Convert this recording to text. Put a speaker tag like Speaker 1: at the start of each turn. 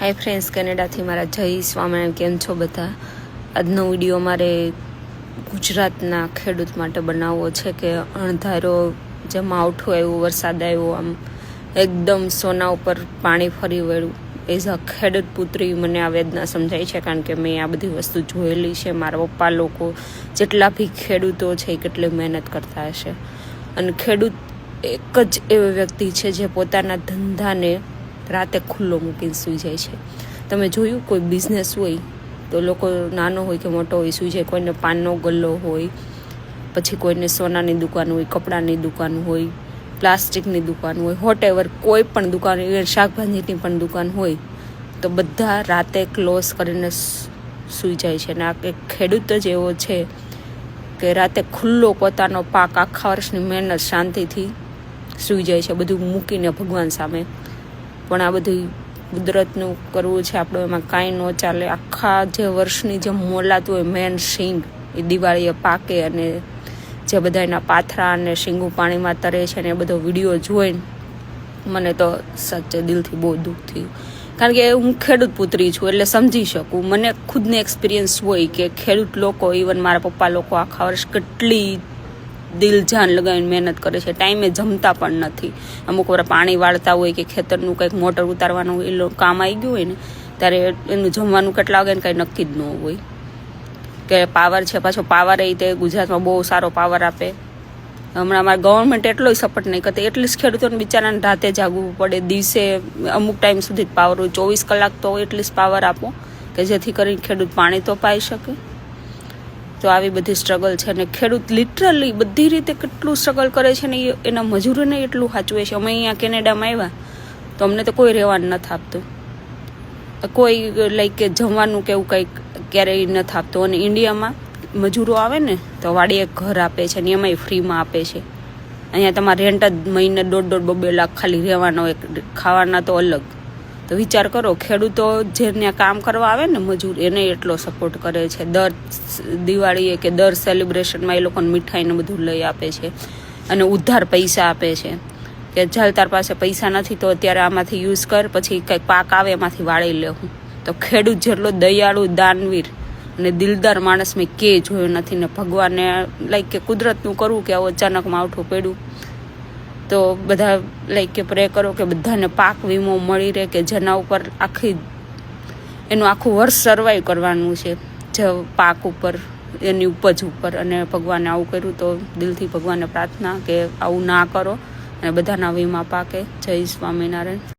Speaker 1: Hi friends, કેનેડાથી મારા જય સ્વામિનારાયણ. કેમ છો બધા? આજનો વિડીયો મારે ગુજરાતના ખેડૂત માટે બનાવવો છે કે અણધારો જે માવઠું આવ્યું, વરસાદ આવ્યો, આમ એકદમ સોના ઉપર પાણી ફરી વળ્યું. એઝ અ ખેડૂત પુત્રી મને આ વેદના સમજાય છે, કારણ કે મેં આ બધી વસ્તુ જોયેલી છે. મારા પપ્પા લોકો જેટલા બી ખેડૂતો છે એ કેટલી મહેનત કરતા હશે. અને ખેડૂત એક જ એવી વ્યક્તિ છે જે પોતાના ધંધાને રાતે ખુલ્લો મૂકીને સૂઈ જાય છે. તમે જોયું, કોઈ બિઝનેસ હોય તો લોકો નાનો હોય કે મોટો હોય સૂઈ જાય. કોઈને પાનનો ગલ્લો હોય, પછી કોઈને સોનાની દુકાન હોય, કપડાની દુકાન હોય, પ્લાસ્ટિકની દુકાન હોય, વોટેવર કોઈ પણ દુકાન, ઇવન શાકભાજીની પણ દુકાન હોય, તો બધા રાતે ક્લોઝ કરીને સૂઈ જાય છે. અને આ એક ખેડૂત જ એવો છે કે રાતે ખુલ્લો પોતાનો પાક, આખા વર્ષની મહેનત શાંતિથી સૂઈ જાય છે, બધું મૂકીને ભગવાન સામે. પણ આ બધું કુદરતનું કરવું છે, આપણે એમાં કાંઈ ન ચાલે. આખા જે વર્ષની જે મોલાતું હોય મેન શીંગ, એ દિવાળીએ પાકે, અને જે બધા એના પાથરા અને શીંગું પાણીમાં તરે છે ને એ બધો વિડીયો જોઈને મને તો સાચે દિલથી બહુ દુઃખ થયું. કારણ કે હું ખેડૂત પુત્રી છું એટલે સમજી શકું. મને ખુદને એક્સપિરિયન્સ હોય કે ખેડૂત લોકો, ઇવન મારા પપ્પા લોકો આખા વર્ષ કેટલી દિલ જાન લગાવીને મહેનત કરે છે. ટાઈમે જમતા પણ નથી. અમુક વાર પાણી વાળતા હોય કે ખેતરનું કંઈક મોટર ઉતારવાનું હોય, એ કામ આવી ગયું હોય ને ત્યારે એનું જમવાનું કેટલા વાગે ને કાંઈ નક્કી જ ન હોય. કે પાવર છે, પાછો પાવર એ તે ગુજરાતમાં બહુ સારો પાવર આપે. હમણાં અમારા ગવર્મેન્ટ એટલો સપોર્ટ નહીં કરતી, એટલી જ ખેડૂતોને બિચારાને રાતે જાગવું પડે. દિવસે અમુક ટાઈમ સુધી જ પાવર હોય, 24 કલાક તો એટલીસ્ટ પાવર આપો કે જેથી કરીને ખેડૂત પાણી તો પાઈ શકે. તો આવી બધી સ્ટ્રગલ છે. અને ખેડૂત લિટરલી બધી રીતે કેટલું સ્ટ્રગલ કરે છે ને એના મજૂરોને એટલું સાચવે છે. અમે અહીંયા કેનેડામાં આવ્યા તો અમને તો કોઈ રહેવાનું નથી આપતું, કોઈ લાઈક કે જમવાનું કે એવું કંઈક ક્યારેય નથી આપતું. અને ઇન્ડિયામાં મજૂરો આવે ને તો વાડીએ ઘર આપે છે ને એમાંય ફ્રીમાં આપે છે. અહીંયા તમારે રેન્ટ જ મહિને 1.5-2 લાખ ખાલી રહેવાના હોય, ખાવાના તો અલગ. તો વિચાર કરો, ખેડૂતો જેને કામ કરવા આવે ને મજૂર, એને એટલો સપોર્ટ કરે છે. દર દિવાળીએ કે દર સેલિબ્રેશનમાં એ લોકોને મીઠાઈને બધું લઈ આપે છે, અને ઉધાર પૈસા આપે છે કે ચાલ તાર પાસે પૈસા નથી તો અત્યારે આમાંથી યુઝ કર, પછી કંઈક પાક આવે એમાંથી વાળી લેવું. તો ખેડૂત જેટલો દયાળુ, દાનવીર અને દિલદાર માણસ મેં કે જોયો નથી. ને ભગવાને લાઈક કે કુદરતનું કરવું કે આવું અચાનક માવઠું પડ્યું તો બધા લાઈક કે પ્રે કરો કે બધાને પાક વીમો મળી રહે, કે જેના ઉપર એનું આખું વર્ષ સર્વાઈવ કરવાનું છે, જે પાક ઉપર, એની ઉપજ ઉપર. અને ભગવાને આવું કર્યું તો દિલથી ભગવાનને પ્રાર્થના કે આવું ના કરો અને બધાના વીમા પાકે. જય સ્વામિનારાયણ.